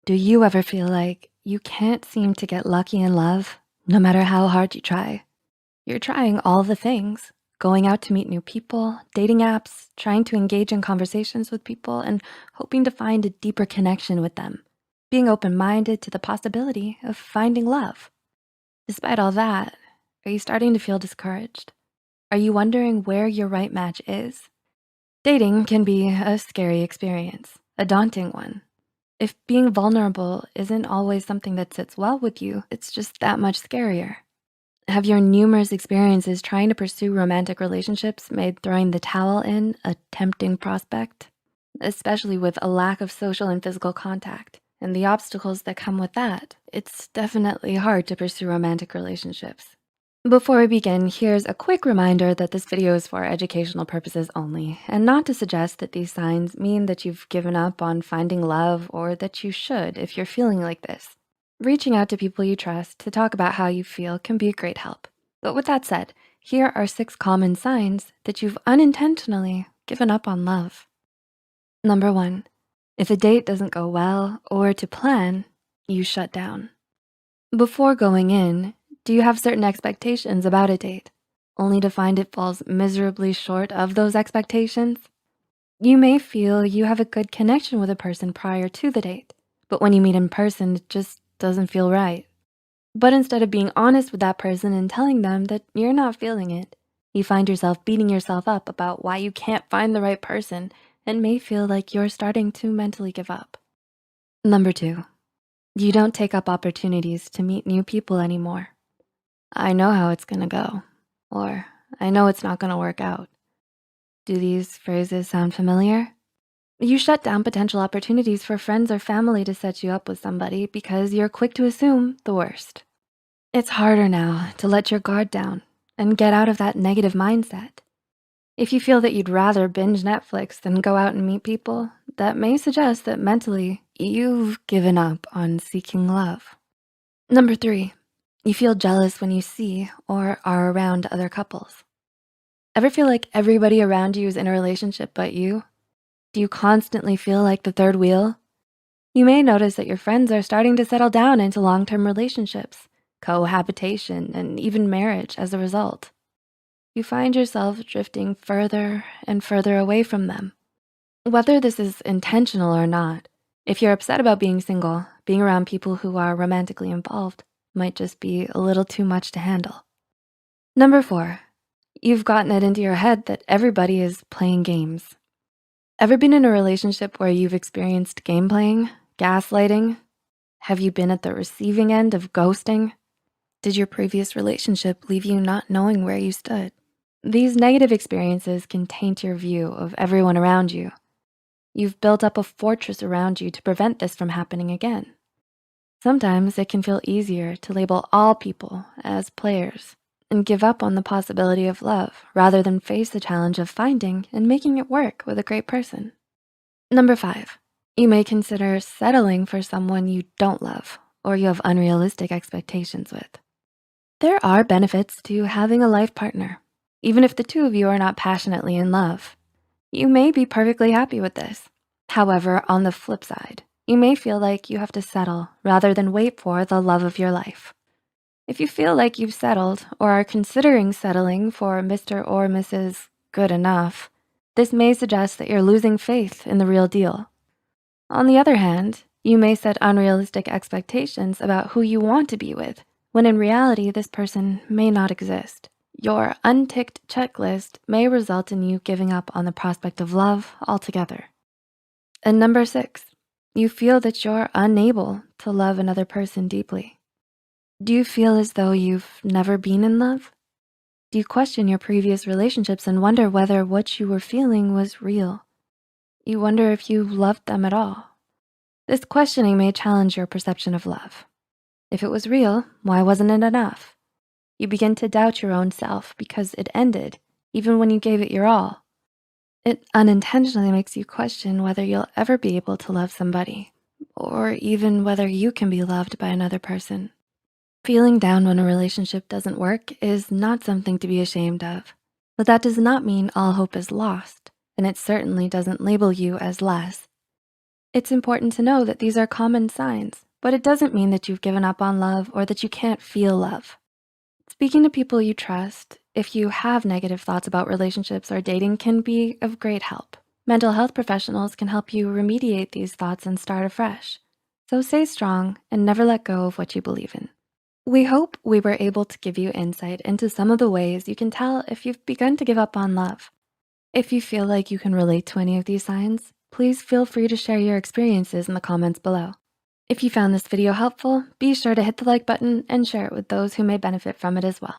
Do you ever feel like you can't seem to get lucky in love, no matter how hard you try? You're trying all the things, going out to meet new people, dating apps, trying to engage in conversations with people, and hoping to find a deeper connection with them, being open-minded to the possibility of finding love. Despite all that, are you starting to feel discouraged? Are you wondering where your right match is? Dating can be a scary experience, a daunting one. If being vulnerable isn't always something that sits well with you, it's just that much scarier. Have your numerous experiences trying to pursue romantic relationships made throwing the towel in a tempting prospect? Especially with a lack of social and physical contact and the obstacles that come with that, it's definitely hard to pursue romantic relationships. Before we begin, here's a quick reminder that this video is for educational purposes only, and not to suggest that these signs mean that you've given up on finding love or that you should if you're feeling like this. Reaching out to people you trust to talk about how you feel can be a great help. But with that said, here are 6 common signs that you've unintentionally given up on love. Number 1, if a date doesn't go well or to plan, you shut down. Before going in, do you have certain expectations about a date, only to find it falls miserably short of those expectations? You may feel you have a good connection with a person prior to the date, but when you meet in person, it just doesn't feel right. But instead of being honest with that person and telling them that you're not feeling it, you find yourself beating yourself up about why you can't find the right person and may feel like you're starting to mentally give up. Number 2, you don't take up opportunities to meet new people anymore. I know how it's gonna go, or I know it's not gonna work out. Do these phrases sound familiar? You shut down potential opportunities for friends or family to set you up with somebody because you're quick to assume the worst. It's harder now to let your guard down and get out of that negative mindset. If you feel that you'd rather binge Netflix than go out and meet people, that may suggest that mentally you've given up on seeking love. Number 3, you feel jealous when you see or are around other couples. Ever feel like everybody around you is in a relationship but you? Do you constantly feel like the third wheel? You may notice that your friends are starting to settle down into long-term relationships, cohabitation, and even marriage as a result. You find yourself drifting further and further away from them. Whether this is intentional or not, if you're upset about being single, being around people who are romantically involved might just be a little too much to handle. Number 4, you've gotten it into your head that everybody is playing games. Ever been in a relationship where you've experienced game playing, gaslighting? Have you been at the receiving end of ghosting? Did your previous relationship leave you not knowing where you stood? These negative experiences can taint your view of everyone around you. You've built up a fortress around you to prevent this from happening again. Sometimes it can feel easier to label all people as players and give up on the possibility of love rather than face the challenge of finding and making it work with a great person. Number 5, you may consider settling for someone you don't love or you have unrealistic expectations with. There are benefits to having a life partner, even if the two of you are not passionately in love. You may be perfectly happy with this. However, on the flip side, you may feel like you have to settle rather than wait for the love of your life. If you feel like you've settled or are considering settling for Mr. or Mrs. Good Enough, this may suggest that you're losing faith in the real deal. On the other hand, you may set unrealistic expectations about who you want to be with, when in reality, this person may not exist. Your unticked checklist may result in you giving up on the prospect of love altogether. And number 6, you feel that you're unable to love another person deeply. Do you feel as though you've never been in love? Do you question your previous relationships and wonder whether what you were feeling was real? You wonder if you loved them at all. This questioning may challenge your perception of love. If it was real, why wasn't it enough? You begin to doubt your own self because it ended, even when you gave it your all. It unintentionally makes you question whether you'll ever be able to love somebody, or even whether you can be loved by another person. Feeling down when a relationship doesn't work is not something to be ashamed of, but that does not mean all hope is lost, and it certainly doesn't label you as less. It's important to know that these are common signs, but it doesn't mean that you've given up on love or that you can't feel love. Speaking to people you trust, if you have negative thoughts about relationships or dating, can be of great help. Mental health professionals can help you remediate these thoughts and start afresh. So stay strong and never let go of what you believe in. We hope we were able to give you insight into some of the ways you can tell if you've begun to give up on love. If you feel like you can relate to any of these signs, please feel free to share your experiences in the comments below. If you found this video helpful, be sure to hit the like button and share it with those who may benefit from it as well.